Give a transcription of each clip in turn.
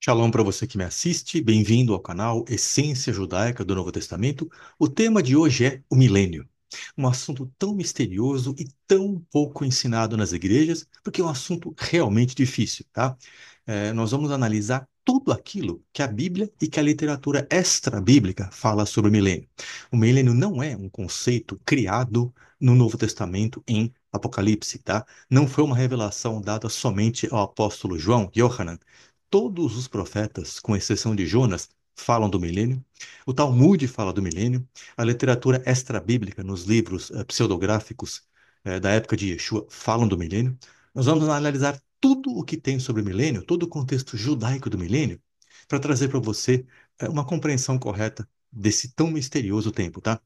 Shalom para você que me assiste, bem-vindo ao canal Essência Judaica do Novo Testamento. O tema de hoje é o milênio, um assunto tão misterioso e tão pouco ensinado nas igrejas, porque é um assunto realmente difícil, tá? Nós vamos analisar tudo aquilo que a Bíblia e que a literatura extra-bíblica fala sobre o milênio. O milênio não é um conceito criado no Novo Testamento em Apocalipse, tá? Não foi uma revelação dada somente ao apóstolo João, Yohanan. Todos os profetas, com exceção de Jonas, falam do milênio. O Talmud fala do milênio. A literatura extra-bíblica, nos livros pseudográficos da época de Yeshua, falam do milênio. Nós vamos analisar tudo o que tem sobre o milênio, todo o contexto judaico do milênio, para trazer para você uma compreensão correta desse tão misterioso tempo, tá?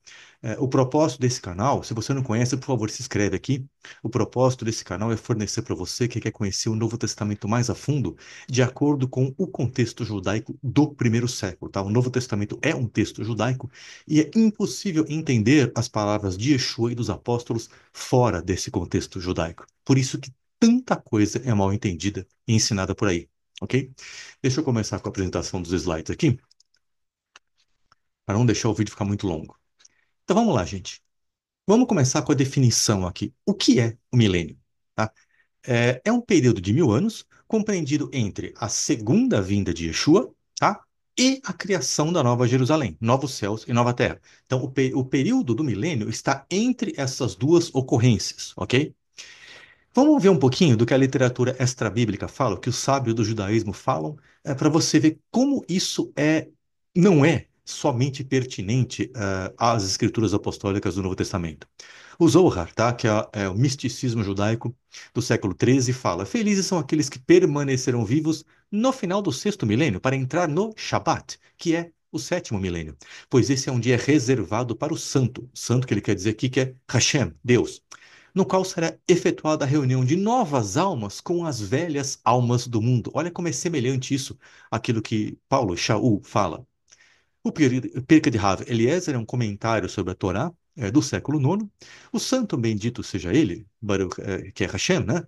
O propósito desse canal, se você não conhece, por favor, se inscreve aqui. O propósito desse canal é fornecer para você que quer conhecer o Novo Testamento mais a fundo, de acordo com o contexto judaico do primeiro século, tá? O Novo Testamento é um texto judaico e é impossível entender as palavras de Yeshua e dos apóstolos fora desse contexto judaico. Por isso que tanta coisa é mal entendida e ensinada por aí, ok? Deixa eu começar com a apresentação dos slides aqui, para não deixar o vídeo ficar muito longo. Então vamos lá, gente. Vamos começar com a definição aqui. O que é o milênio? Tá? É um período de 1000 anos, compreendido entre a segunda vinda de Yeshua, tá? E a criação da Nova Jerusalém, novos céus e nova terra. Então, o período do milênio está entre essas duas ocorrências, ok? Vamos ver um pouquinho do que a literatura extra-bíblica fala, o que os sábios do judaísmo falam, para você ver como isso não é somente pertinente às escrituras apostólicas do Novo Testamento. O Zohar, tá, que é o misticismo judaico do século XIII, fala: Felizes são aqueles que permanecerão vivos no final do sexto milênio para entrar no Shabat, que é o sétimo milênio, pois esse é um dia reservado para o santo, santo que ele quer dizer aqui que é Hashem, Deus, no qual será efetuada a reunião de novas almas com as velhas almas do mundo. Olha como é semelhante isso àquilo que Paulo Shaul fala. O Pirkei de Rav Eliezer é um comentário sobre a Torá do século IX. O santo bendito seja ele, Baruch, que é Hashem, né?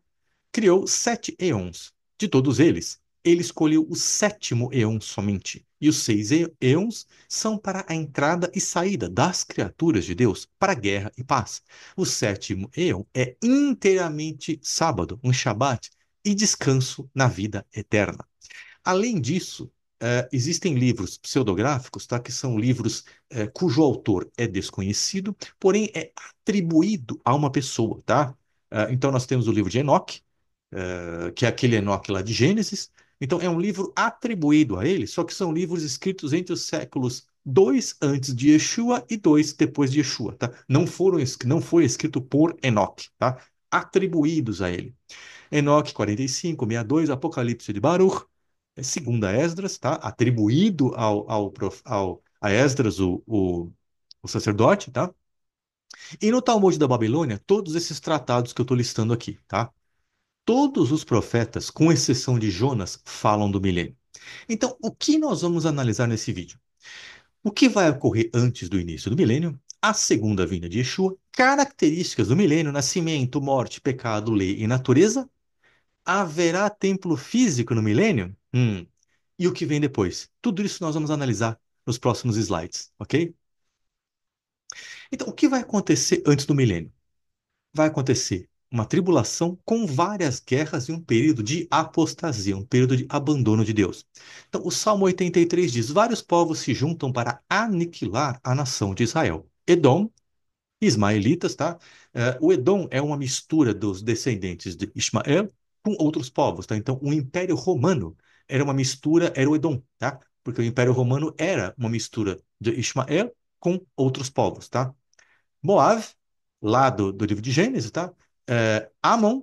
Criou 7 éons. De todos eles, ele escolheu o sétimo éon somente. E os 6 éons são para a entrada e saída das criaturas de Deus, para guerra e paz. O sétimo éon é inteiramente sábado, um Shabat, e descanso na vida eterna. Além disso, existem livros pseudográficos, tá, que são livros cujo autor é desconhecido, porém é atribuído a uma pessoa, tá? Então nós temos o livro de Enoque, que é aquele Enoque lá de Gênesis. Então, é um livro atribuído a ele, só que são livros escritos entre os séculos 2 antes de Yeshua e 2 depois de Yeshua, tá? Não foi escrito por Enoque, tá? Atribuídos a ele. Enoque 45, 62, Apocalipse de Baruch, segunda Esdras, tá? Atribuído a Esdras, o sacerdote, tá? E no Talmud da Babilônia, todos esses tratados que eu estou listando aqui, tá? Todos os profetas, com exceção de Jonas, falam do milênio. Então, o que nós vamos analisar nesse vídeo? O que vai ocorrer antes do início do milênio, a segunda vinda de Yeshua, características do milênio, nascimento, morte, pecado, lei e natureza. Haverá templo físico no milênio? E o que vem depois? Tudo isso nós vamos analisar nos próximos slides, ok? Então, o que vai acontecer antes do milênio? Vai acontecer uma tribulação com várias guerras e um período de apostasia, um período de abandono de Deus. Então, o Salmo 83 diz: vários povos se juntam para aniquilar a nação de Israel. Edom, ismaelitas, tá? O Edom é uma mistura dos descendentes de Ismael com outros povos, tá? Então, o Império Romano era uma mistura, era o Edom, tá? Porque o Império Romano era uma mistura de Ismael com outros povos, tá? Moab, lá do livro de Gênesis, tá? Amon,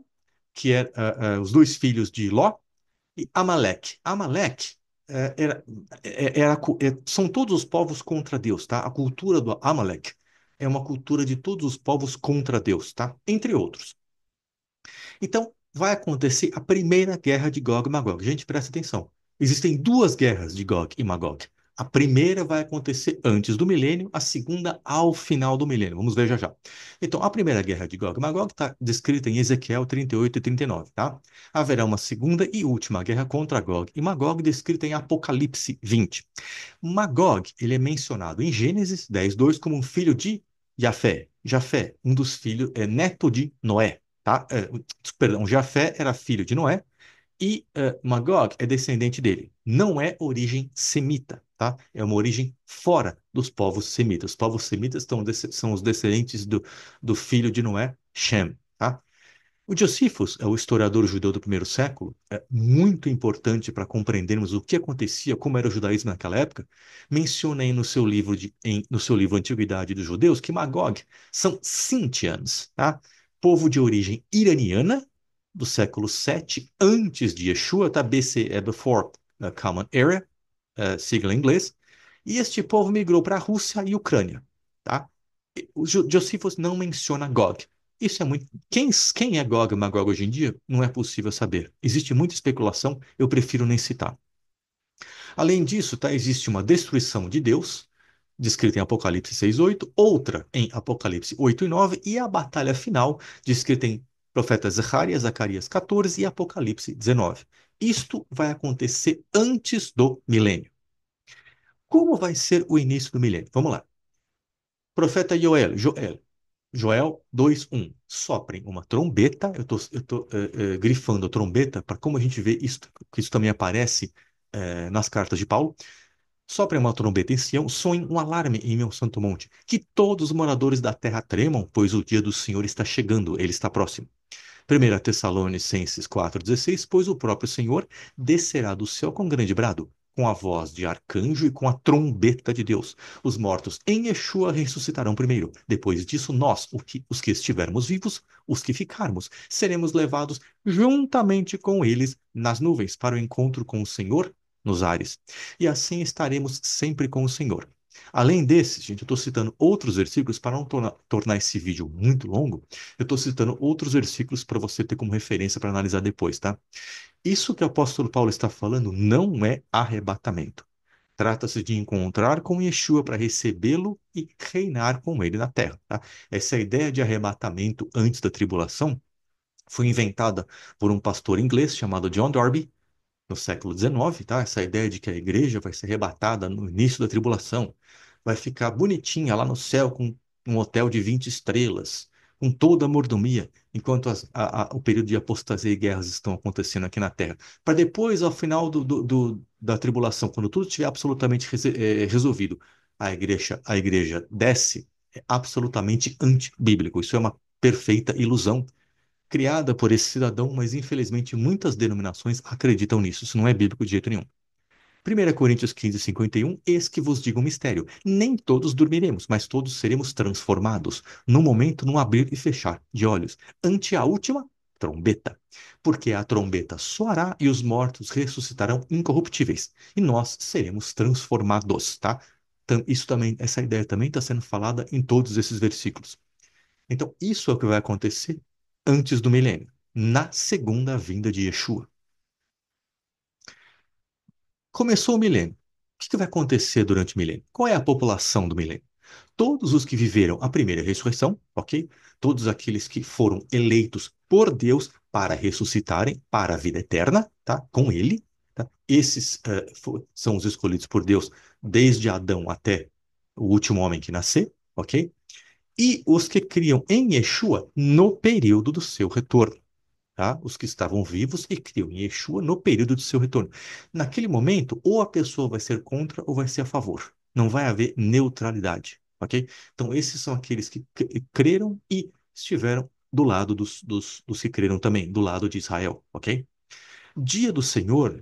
que é os dois filhos de Ló, e Amaleque. Amaleque são todos os povos contra Deus, tá? A cultura do Amaleque é uma cultura de todos os povos contra Deus, tá? Entre outros. Então, vai acontecer a primeira guerra de Gog e Magog. Gente, presta atenção. Existem duas guerras de Gog e Magog. A primeira vai acontecer antes do milênio, a segunda ao final do milênio. Vamos ver já já. Então, a primeira guerra de Gog e Magog está descrita em Ezequiel 38 e 39, tá? Haverá uma segunda e última guerra contra Gog e Magog, descrita em Apocalipse 20. Magog, ele é mencionado em Gênesis 10:2 como um filho de Jafé. Jafé, um dos filhos, é neto de Noé, tá? Perdão, Jafé era filho de Noé e Magog é descendente dele. Não é origem semita, tá? É uma origem fora dos povos semitas. Os povos semitas são os descendentes do filho de Noé, Shem, tá? O Josephus é o historiador judeu do primeiro século, é muito importante para compreendermos o que acontecia, como era o judaísmo naquela época. Menciona aí no seu livro Antiguidade dos Judeus que Magog são Sintians, tá? Povo de origem iraniana do século 7 antes de Yeshua, tá? BC é Before Common Era, sigla em inglês. E este povo migrou para a Rússia e Ucrânia, tá? O Josephus não menciona Gog. Isso é muito. Quem é Gog e Magog hoje em dia? Não é possível saber. Existe muita especulação, eu prefiro nem citar. Além disso, tá, existe uma destruição de Deus, descrita em Apocalipse 6:8, outra em Apocalipse 8:9 e a batalha final, descrita em profetas Zacarias 14 e Apocalipse 19. Isto vai acontecer antes do milênio. Como vai ser o início do milênio? Vamos lá. Profeta Joel 2:1. Soprem uma trombeta. Eu tô grifando a trombeta para como a gente vê isso, que isso também aparece nas cartas de Paulo. Soprem uma trombeta em Sião, soem um alarme em meu santo monte. Que todos os moradores da terra tremam, pois o dia do Senhor está chegando, ele está próximo. 1 Tessalonicenses 4,16, pois o próprio Senhor descerá do céu com grande brado, com a voz de arcanjo e com a trombeta de Deus. Os mortos em Yeshua ressuscitarão primeiro. Depois disso, nós, os que estivermos vivos, os que ficarmos, seremos levados juntamente com eles nas nuvens para o encontro com o Senhor nos ares. E assim estaremos sempre com o Senhor. Além desses, gente, eu estou citando outros versículos para não tornar esse vídeo muito longo. Eu estou citando outros versículos para você ter como referência para analisar depois, tá? Isso que o apóstolo Paulo está falando não é arrebatamento. Trata-se de encontrar com Yeshua para recebê-lo e reinar com ele na terra, tá? Essa ideia de arrebatamento antes da tribulação foi inventada por um pastor inglês chamado John Darby, no século XIX, tá? Essa ideia de que a igreja vai ser arrebatada no início da tribulação, vai ficar bonitinha lá no céu com um hotel de 20 estrelas, com toda a mordomia, enquanto o período de apostasia e guerras estão acontecendo aqui na Terra. Para depois, ao final da tribulação, quando tudo estiver absolutamente resolvido, a igreja desce, é absolutamente antibíblico. Isso é uma perfeita ilusão criada por esse cidadão, mas infelizmente muitas denominações acreditam nisso. Isso não é bíblico de jeito nenhum. 1 Coríntios 15:51, eis que vos digo um mistério. Nem todos dormiremos, mas todos seremos transformados, no momento, num abrir e fechar de olhos, ante a última trombeta. Porque a trombeta soará e os mortos ressuscitarão incorruptíveis, e nós seremos transformados, tá? Isso também, essa ideia também está sendo falada em todos esses versículos. Então, isso é o que vai acontecer antes do milênio, na segunda vinda de Yeshua. Começou o milênio. O que vai acontecer durante o milênio? Qual é a população do milênio? Todos os que viveram a primeira ressurreição, ok? Todos aqueles que foram eleitos por Deus para ressuscitarem para a vida eterna, tá? Com Ele, tá? Esses são os escolhidos por Deus desde Adão até o último homem que nascer, ok? E os que criam em Yeshua no período do seu retorno, tá? Os que estavam vivos e criam em Yeshua no período do seu retorno. Naquele momento, ou a pessoa vai ser contra ou vai ser a favor. Não vai haver neutralidade, ok? Então, esses são aqueles que creram e estiveram do lado dos que creram também, do lado de Israel, ok? Dia do Senhor,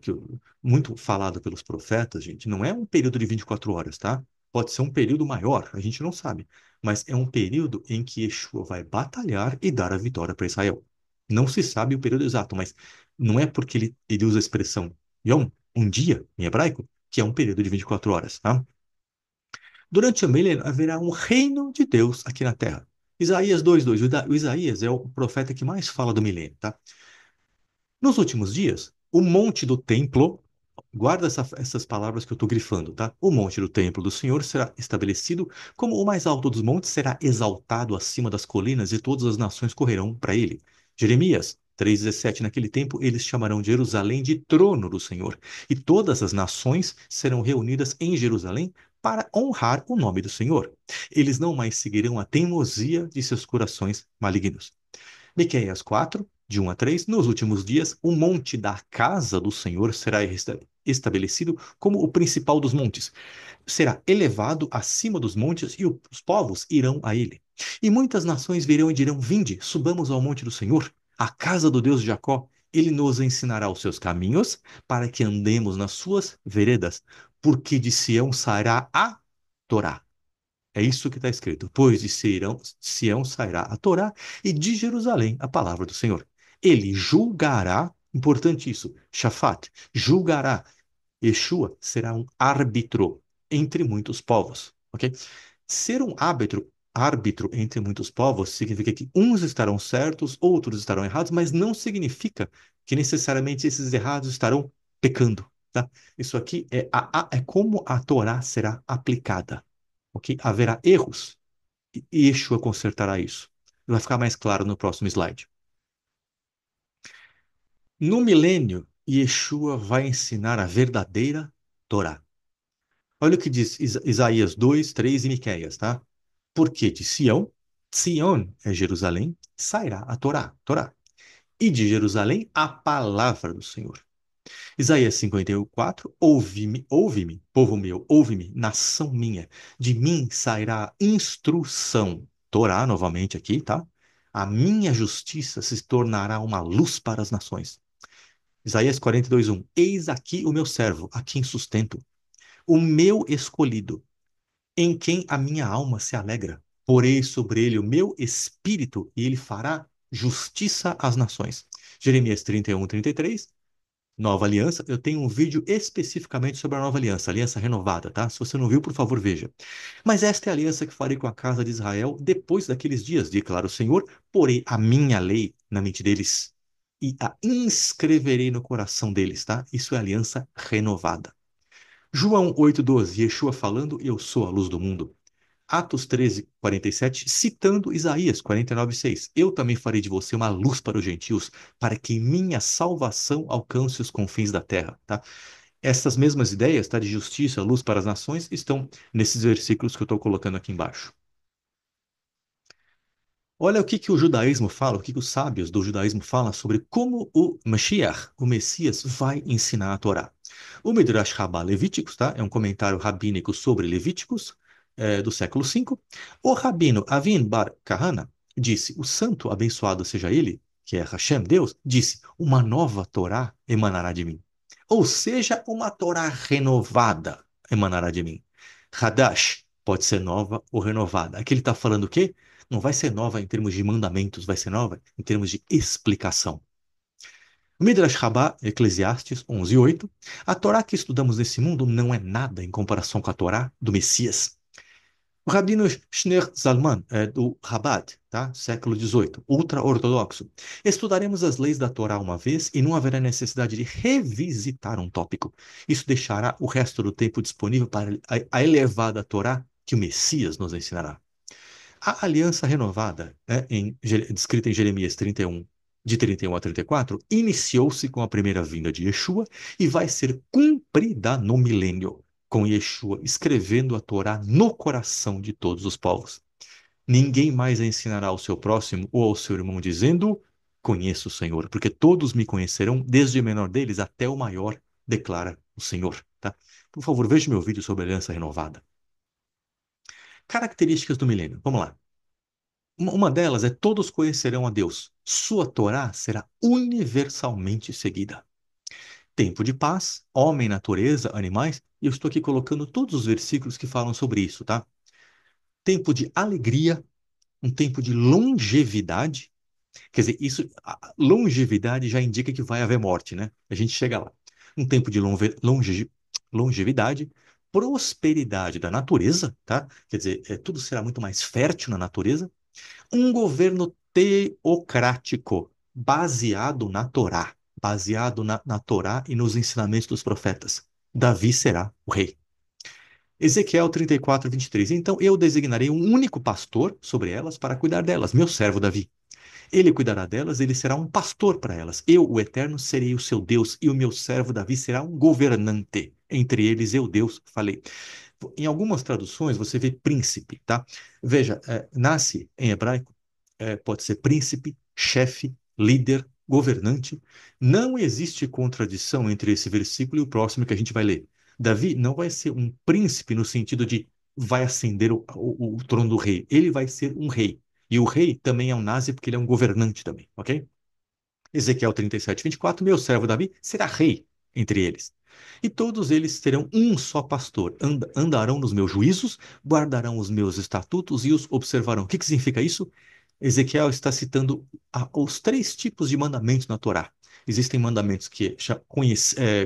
muito falado pelos profetas, gente, não é um período de 24 horas, tá? Pode ser um período maior, a gente não sabe. Mas é um período em que Yeshua vai batalhar e dar a vitória para Israel. Não se sabe o período exato, mas não é porque ele usa a expressão Yom, um dia, em hebraico, que é um período de 24 horas, tá? Durante o milênio haverá um reino de Deus aqui na terra. Isaías 2:2. O Isaías é o profeta que mais fala do milênio, tá? Nos últimos dias, o monte do templo Guarda essas palavras que eu estou grifando, tá? O monte do templo do Senhor será estabelecido como o mais alto dos montes, será exaltado acima das colinas e todas as nações correrão para ele. Jeremias 3,17. Naquele tempo eles chamarão Jerusalém de trono do Senhor, e todas as nações serão reunidas em Jerusalém para honrar o nome do Senhor. Eles não mais seguirão a teimosia de seus corações malignos. Miqueias 4, de 1 a 3. Nos últimos dias, o monte da casa do Senhor será estabelecido como o principal dos montes. Será elevado acima dos montes e os povos irão a ele. E muitas nações virão e dirão: Vinde, subamos ao monte do Senhor, à casa do Deus de Jacó. Ele nos ensinará os seus caminhos para que andemos nas suas veredas, porque de Sião sairá a Torá. É isso que está escrito. Pois de Sião sairá a Torá e de Jerusalém a palavra do Senhor. Ele julgará, importante isso, Shafat, julgará. Yeshua será um árbitro entre muitos povos, ok? Ser um árbitro entre muitos povos significa que uns estarão certos, outros estarão errados, mas não significa que necessariamente esses errados estarão pecando, tá? Isso aqui é como a Torá será aplicada, ok? Haverá erros e Yeshua consertará isso. Vai ficar mais claro no próximo slide. No milênio, Yeshua vai ensinar a verdadeira Torá. Olha o que diz Isaías 2, 3 e Miqueias, tá? Porque de Sião, Sião é Jerusalém, sairá a Torá, Torá. E de Jerusalém a palavra do Senhor. Isaías 54, ouve-me, ouve-me, povo meu, ouve-me, nação minha. De mim sairá instrução. Torá, novamente aqui, tá? A minha justiça se tornará uma luz para as nações. Isaías 42, 1. Eis aqui o meu servo, a quem sustento, o meu escolhido, em quem a minha alma se alegra. Porei sobre ele o meu espírito e ele fará justiça às nações. Jeremias 31, 33. Nova Aliança, eu tenho um vídeo especificamente sobre a Nova Aliança, Aliança Renovada, tá? Se você não viu, por favor, veja. Mas esta é a aliança que farei com a casa de Israel depois daqueles dias, declara o Senhor, porei a minha lei na mente deles e a inscreverei no coração deles, tá? Isso é aliança renovada. João 8,12, Yeshua falando, eu sou a luz do mundo. Atos 13, 47, citando Isaías 49,6. Eu também farei de você uma luz para os gentios, para que minha salvação alcance os confins da terra, tá? Essas mesmas ideias, tá, de justiça, luz para as nações, estão nesses versículos que eu estou colocando aqui embaixo. Olha o que o judaísmo fala, o que os sábios do judaísmo falam sobre como o Mashiach, o Messias, vai ensinar a Torá. O Midrash Rabbah Levíticos, tá? É um comentário rabínico sobre Levíticos, do século V. O rabino Avin Bar Kahana disse: O santo, abençoado seja ele, que é Hashem, Deus, disse: Uma nova Torá emanará de mim. Ou seja, uma Torá renovada emanará de mim. Hadash pode ser nova ou renovada. Aqui ele está falando o quê? Não vai ser nova em termos de mandamentos, vai ser nova em termos de explicação. Midrash Rabbah, Eclesiastes 11:8. A Torá que estudamos nesse mundo não é nada em comparação com a Torá do Messias. O Rabino Shner Zalman, do Chabad, tá? Século XVIII, ultra-ortodoxo. Estudaremos as leis da Torá uma vez e não haverá necessidade de revisitar um tópico. Isso deixará o resto do tempo disponível para a elevada Torá que o Messias nos ensinará. A aliança renovada, né, descrita em Jeremias 31, de 31 a 34, iniciou-se com a primeira vinda de Yeshua e vai ser cumprida no milênio, com Yeshua escrevendo a Torá no coração de todos os povos. Ninguém mais ensinará ao seu próximo ou ao seu irmão dizendo: Conheço o Senhor, porque todos me conhecerão, desde o menor deles até o maior, declara o Senhor. Tá? Por favor, veja meu vídeo sobre a aliança renovada. Características do milênio. Vamos lá. Uma delas é todos conhecerão a Deus. Sua Torá será universalmente seguida. Tempo de paz, homem, natureza, animais, e eu estou aqui colocando todos os versículos que falam sobre isso, tá? Tempo de alegria, um tempo de longevidade. Quer dizer, isso, a longevidade já indica que vai haver morte, né? A gente chega lá. Um tempo de longevidade, prosperidade da natureza, tá? Quer dizer, tudo será muito mais fértil na natureza. Um governo teocrático baseado na Torá. baseado na Torá e nos ensinamentos dos profetas. Davi será o rei. Ezequiel 34, 23. Então eu designarei um único pastor sobre elas para cuidar delas, meu servo Davi. Ele cuidará delas, ele será um pastor para elas. Eu, o Eterno, serei o seu Deus, e o meu servo Davi será um governante. Entre eles, eu, Deus, falei. Em algumas traduções, você vê príncipe, tá? Veja, nasce em hebraico, pode ser príncipe, chefe, líder, governante. Não existe contradição entre esse versículo e o próximo que a gente vai ler. Davi não vai ser um príncipe no sentido de vai ascender o trono do rei. Ele vai ser um rei. E o rei também é um nazi porque ele é um governante também, ok? Ezequiel 37, 24, meu servo Davi será rei entre eles. E todos eles terão um só pastor, andarão nos meus juízos, guardarão os meus estatutos e os observarão. O que significa isso? Ezequiel está citando os três tipos de mandamentos na Torá. Existem mandamentos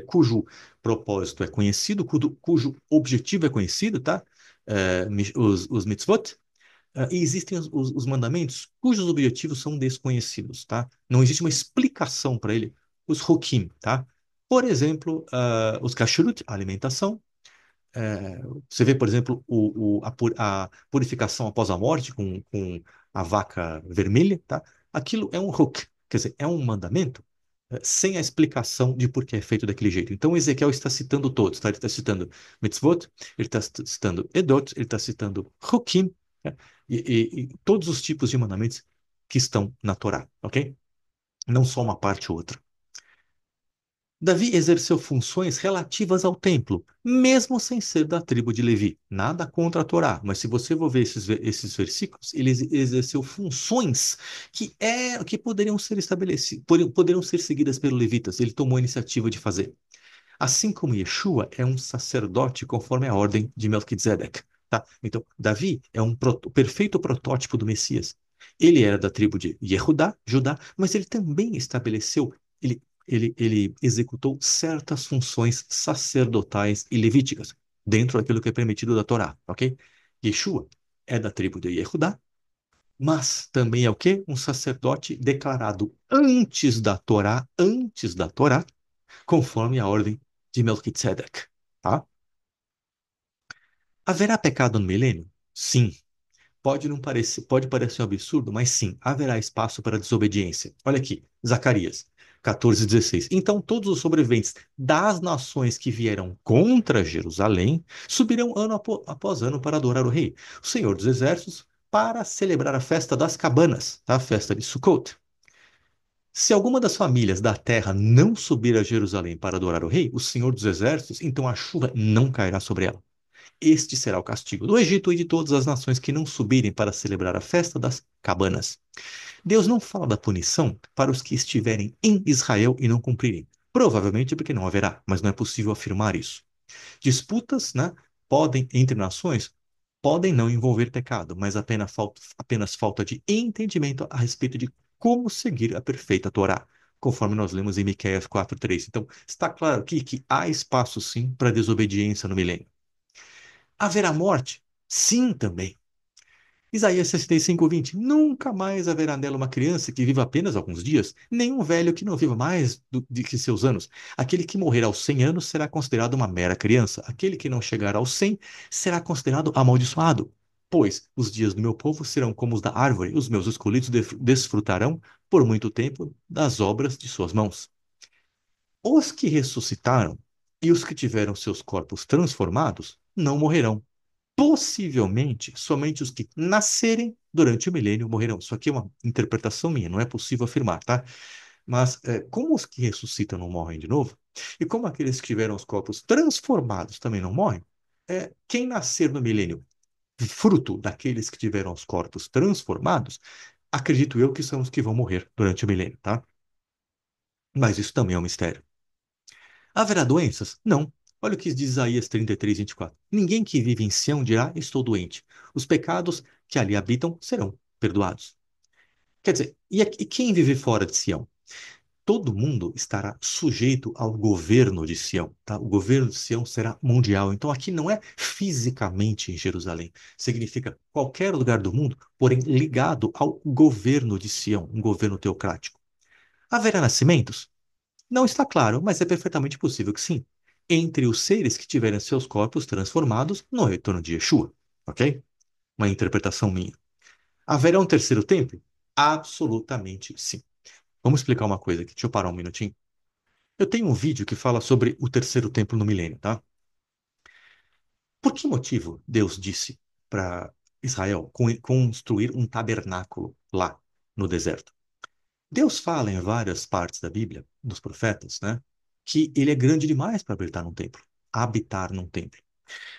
cujo propósito é conhecido, cujo objetivo é conhecido, tá? Os mitzvot. E existem os mandamentos cujos objetivos são desconhecidos, tá? Não existe uma explicação para ele. Os hukim, tá? Por exemplo, os kashrut, a alimentação. Você vê, por exemplo, a purificação após a morte com a vaca vermelha, tá? Aquilo é um huk, quer dizer, é um mandamento sem a explicação de por que é feito daquele jeito. Então, Ezequiel está citando todos, tá? Ele está citando mitzvot, ele está citando edot, ele está citando hukim, né? E todos os tipos de mandamentos que estão na Torá, ok? Não só uma parte ou outra. Davi exerceu funções relativas ao templo, mesmo sem ser da tribo de Levi. Nada contra a Torá, mas se você for ver esses versículos, ele exerceu funções que poderiam ser estabelecidas, poderiam ser seguidas pelos levitas. Ele tomou a iniciativa de fazer. Assim como Yeshua é um sacerdote conforme a ordem de Melquisedeque. Tá? Então, Davi é o perfeito protótipo do Messias. Ele era da tribo de Yehudá, Judá, mas ele também estabeleceu, ele executou certas funções sacerdotais e levíticas, dentro daquilo que é permitido da Torá, ok? Yeshua é da tribo de Yehudá, mas também é o quê? Um sacerdote declarado antes da Torá, conforme a ordem de Melquisedeque, tá? Haverá pecado no milênio? Sim. Pode parecer um absurdo, mas sim, haverá espaço para desobediência. Olha aqui, Zacarias 14:16. Então todos os sobreviventes das nações que vieram contra Jerusalém subirão ano após ano para adorar o rei, o Senhor dos Exércitos, para celebrar a festa das cabanas, tá? A festa de Sukkot. Se alguma das famílias da terra não subir a Jerusalém para adorar o rei, o Senhor dos Exércitos, então a chuva não cairá sobre ela. Este será o castigo do Egito e de todas as nações que não subirem para celebrar a festa das cabanas. Deus não fala da punição para os que estiverem em Israel e não cumprirem. Provavelmente porque não haverá, mas não é possível afirmar isso. Disputas, né, entre nações podem não envolver pecado, mas apenas falta de entendimento a respeito de como seguir a perfeita Torá, conforme nós lemos em Miqueias 4:3. Então, está claro aqui que há espaço sim para desobediência no milênio. Haverá morte? Sim, também. Isaías 65:20. Nunca mais haverá nela uma criança que viva apenas alguns dias, nem um velho que não viva mais de que seus anos. Aquele que morrer aos 100 anos será considerado uma mera criança. Aquele que não chegar aos 100 será considerado amaldiçoado. Pois os dias do meu povo serão como os da árvore, os meus escolhidos desfrutarão por muito tempo das obras de suas mãos. Os que ressuscitaram e os que tiveram seus corpos transformados não morrerão. Possivelmente, somente os que nascerem durante o milênio morrerão. Isso aqui é uma interpretação minha, não é possível afirmar, tá? Mas como os que ressuscitam não morrem de novo, e como aqueles que tiveram os corpos transformados também não morrem, quem nascer no milênio, fruto daqueles que tiveram os corpos transformados, acredito eu que são os que vão morrer durante o milênio, tá? Mas isso também é um mistério. Haverá doenças? Não. Olha o que diz Isaías 33:24. Ninguém que vive em Sião dirá, estou doente. Os pecados que ali habitam serão perdoados. Quer dizer, e quem vive fora de Sião? Todo mundo estará sujeito ao governo de Sião, tá? O governo de Sião será mundial. Então aqui não é fisicamente em Jerusalém. Significa qualquer lugar do mundo, porém ligado ao governo de Sião, um governo teocrático. Haverá nascimentos? Não está claro, mas é perfeitamente possível que sim. Entre os seres que tiverem seus corpos transformados no retorno de Yeshua, ok? Uma interpretação minha. Haverá um terceiro templo? Absolutamente sim. Vamos explicar uma coisa aqui. Deixa eu parar um minutinho. Eu tenho um vídeo que fala sobre o terceiro templo no milênio, tá? Por que motivo Deus disse para Israel construir um tabernáculo lá no deserto? Deus fala em várias partes da Bíblia, dos profetas, né, que ele é grande demais para habitar num templo.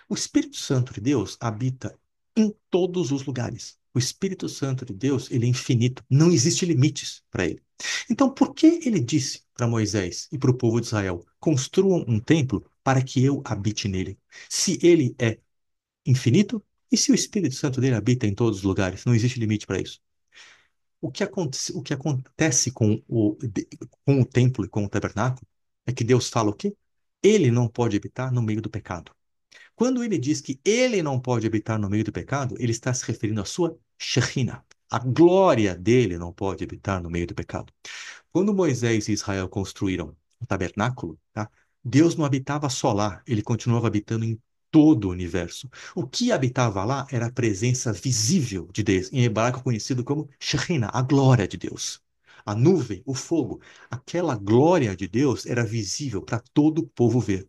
O Espírito Santo de Deus habita em todos os lugares. O Espírito Santo de Deus, ele é infinito, não existe limites para ele. Então, por que ele disse para Moisés e para o povo de Israel: construam um templo para que eu habite nele? Se ele é infinito e se o Espírito Santo dele habita em todos os lugares, não existe limite para isso. O que acontece com o templo e com o tabernáculo é que Deus fala o quê? Ele não pode habitar no meio do pecado. Quando ele diz que ele não pode habitar no meio do pecado, ele está se referindo à sua Shekhinah. A glória dele não pode habitar no meio do pecado. Quando Moisés e Israel construíram o tabernáculo, tá? Deus não habitava só lá, ele continuava habitando em todo o universo. O que habitava lá era a presença visível de Deus, em hebraico conhecido como Shekhinah, a glória de Deus. A nuvem, o fogo, aquela glória de Deus era visível para todo o povo ver.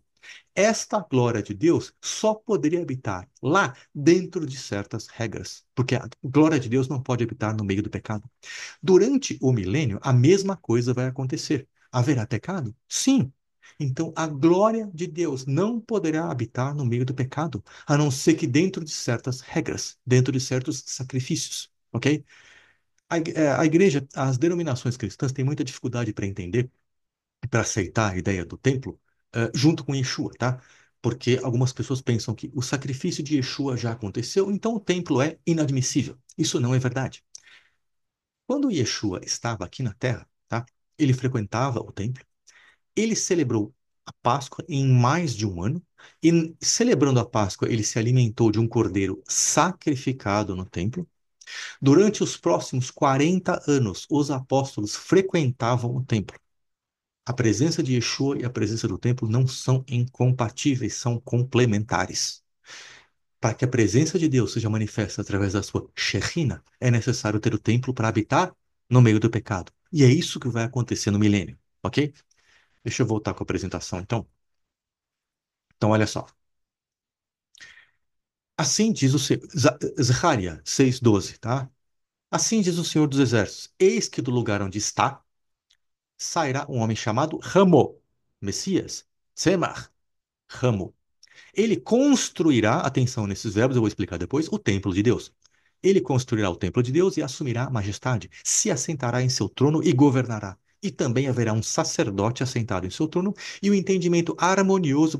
Esta glória de Deus só poderia habitar lá dentro de certas regras, porque a glória de Deus não pode habitar no meio do pecado. Durante o milênio, a mesma coisa vai acontecer. Haverá pecado? Sim. Então, a glória de Deus não poderá habitar no meio do pecado, a não ser que dentro de certas regras, dentro de certos sacrifícios, ok? A igreja, as denominações cristãs têm muita dificuldade para entender e para aceitar a ideia do templo, junto com Yeshua, tá? Porque algumas pessoas pensam que o sacrifício de Yeshua já aconteceu, então o templo é inadmissível. Isso não é verdade. Quando Yeshua estava aqui na Terra, tá? Ele frequentava o templo, ele celebrou a Páscoa em mais de um ano, e celebrando a Páscoa, ele se alimentou de um cordeiro sacrificado no templo. Durante os próximos 40 anos, os apóstolos frequentavam o templo. A presença de Yeshua e a presença do templo não são incompatíveis, são complementares. Para que a presença de Deus seja manifesta através da sua Shekhinah, é necessário ter o templo para habitar no meio do pecado. E é isso que vai acontecer no milênio, ok? Deixa eu voltar com a apresentação, então. Então, olha só. Assim diz o Senhor, Zacarias 6,12, tá? Assim diz o Senhor dos Exércitos: Eis que do lugar onde está sairá um homem chamado Ramo, Messias, Semar, Ramo. Ele construirá, atenção nesses verbos, eu vou explicar depois, o templo de Deus. Ele construirá o templo de Deus e assumirá a majestade, se assentará em seu trono e governará. E também haverá um sacerdote assentado em seu trono, e o entendimento harmonioso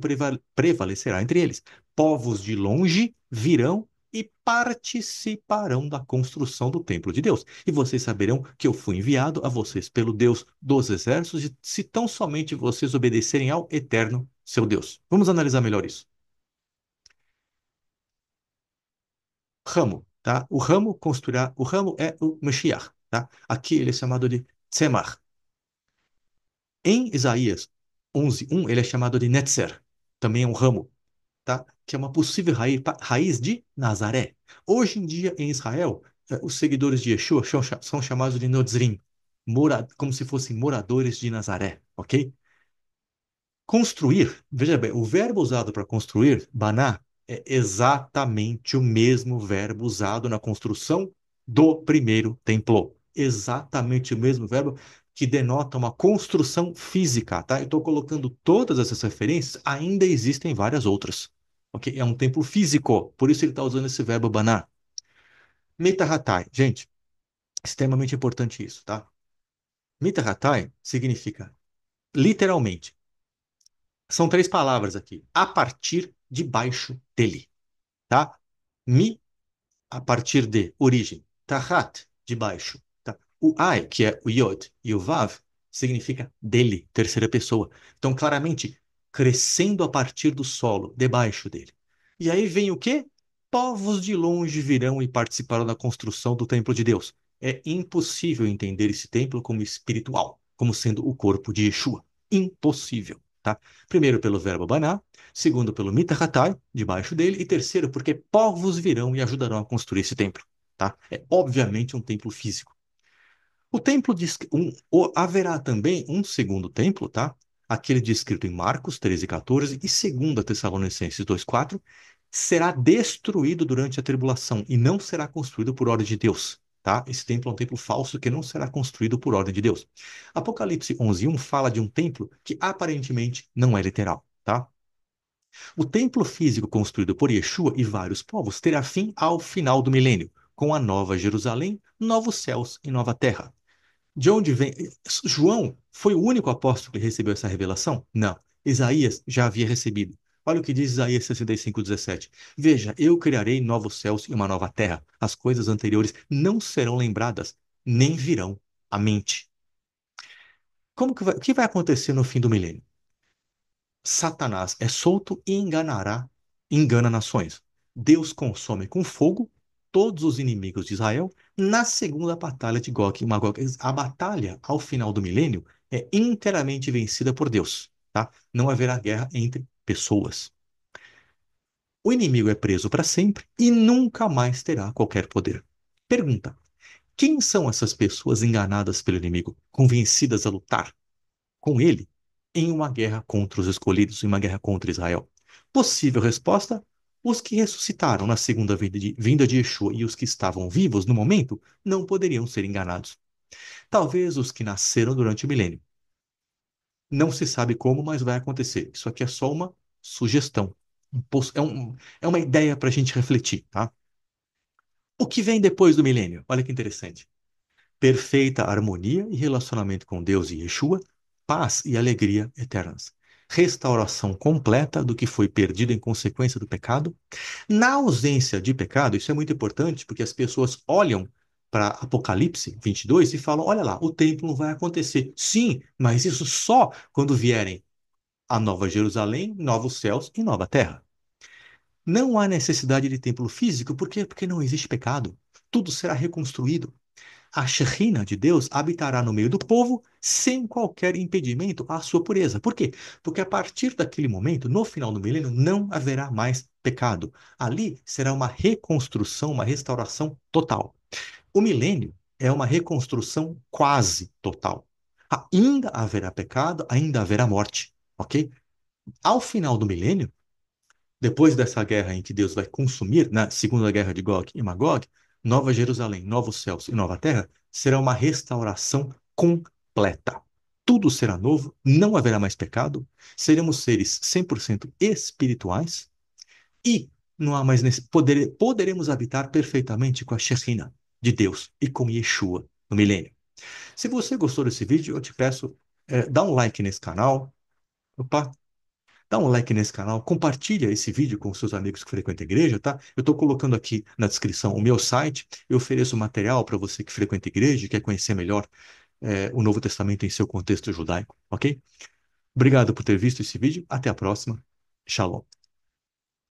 prevalecerá entre eles. Povos de longe virão e participarão da construção do templo de Deus. E vocês saberão que eu fui enviado a vocês pelo Deus dos exércitos, se tão somente vocês obedecerem ao eterno seu Deus. Vamos analisar melhor isso. Ramo, tá? O ramo é o Mashiach, tá? Aqui ele é chamado de Tzemach. Em Isaías 11:1 ele é chamado de Netzer, também é um ramo, tá? Que é uma possível raiz de Nazaré. Hoje em dia, em Israel, os seguidores de Yeshua são chamados de Nodzrim, como se fossem moradores de Nazaré, ok? Construir, veja bem, o verbo usado para construir, baná, é exatamente o mesmo verbo usado na construção do primeiro templo. Exatamente o mesmo verbo que denota uma construção física, tá? Eu estou colocando todas essas referências, ainda existem várias outras, ok? É um templo físico, por isso ele está usando esse verbo baná. Mitahatai, gente, extremamente importante isso, tá? Mitahatai significa, literalmente, são três palavras aqui. A partir de baixo dele, tá? Mi, a partir de, origem. Tahat, de baixo. Tá? O ai, que é o yod, e o vav, significa dele, terceira pessoa. Então, claramente, crescendo a partir do solo, debaixo dele. E aí vem o quê? Povos de longe virão e participarão da construção do templo de Deus. É impossível entender esse templo como espiritual, como sendo o corpo de Yeshua. impossível, tá? Primeiro pelo verbo baná, segundo pelo mitahatai, debaixo dele, e terceiro porque povos virão e ajudarão a construir esse templo, tá? É obviamente um templo físico. O templo diz que haverá também um segundo templo, tá? Aquele descrito em Marcos 13:14 e 2 Tessalonicenses 2:4, será destruído durante a tribulação e não será construído por ordem de Deus, tá? Esse templo é um templo falso que não será construído por ordem de Deus. Apocalipse 11:1 fala de um templo que aparentemente não é literal, tá? O templo físico construído por Yeshua e vários povos terá fim ao final do milênio, com a nova Jerusalém, novos céus e nova terra. De onde vem? João foi o único apóstolo que recebeu essa revelação? Não. Isaías já havia recebido. Olha o que diz Isaías 65:17. Veja, eu criarei novos céus e uma nova terra. As coisas anteriores não serão lembradas, nem virão à mente. O que vai acontecer no fim do milênio? Satanás é solto e engana nações. Deus consome com fogo todos os inimigos de Israel na segunda batalha de Gog e Magog. A batalha ao final do milênio é inteiramente vencida por Deus, tá? Não haverá guerra entre pessoas. O inimigo é preso para sempre e nunca mais terá qualquer poder. Pergunta: quem são essas pessoas enganadas pelo inimigo, convencidas a lutar com ele em uma guerra contra os escolhidos, em uma guerra contra Israel? Possível resposta: os que ressuscitaram na segunda vinda de Yeshua e os que estavam vivos no momento não poderiam ser enganados. Talvez os que nasceram durante o milênio. Não se sabe como, mas vai acontecer. Isso aqui é só uma sugestão. É uma ideia para a gente refletir, tá? O que vem depois do milênio? Olha que interessante. Perfeita harmonia e relacionamento com Deus e Yeshua, paz e alegria eternas. Restauração completa do que foi perdido em consequência do pecado. Na ausência de pecado, isso é muito importante, porque as pessoas olham para Apocalipse 22 e falam: olha lá, o templo não vai acontecer. Sim, mas isso só quando vierem a Nova Jerusalém, novos céus e nova terra. Não há necessidade de templo físico, por quê? Porque não existe pecado. Tudo será reconstruído. A Shekhinah de Deus habitará no meio do povo sem qualquer impedimento à sua pureza. Por quê? Porque a partir daquele momento, no final do milênio, não haverá mais pecado. Ali será uma reconstrução, uma restauração total. O milênio é uma reconstrução quase total. Ainda haverá pecado, ainda haverá morte, ok? Ao final do milênio, depois dessa guerra em que Deus vai consumir, na segunda guerra de Gog e Magog, Nova Jerusalém, novos céus e nova terra, será uma restauração completa. Tudo será novo, não haverá mais pecado, seremos seres 100% espirituais e não há mais poderemos habitar perfeitamente com a Shekhinah de Deus e com Yeshua no milênio. Se você gostou desse vídeo, eu te peço, dá um like nesse canal. Opa, dá um like nesse canal, compartilha esse vídeo com seus amigos que frequentam a igreja, tá? Eu estou colocando aqui na descrição o meu site, eu ofereço material para você que frequenta a igreja e quer conhecer melhor o Novo Testamento em seu contexto judaico, ok? Obrigado por ter visto esse vídeo, até a próxima, Shalom.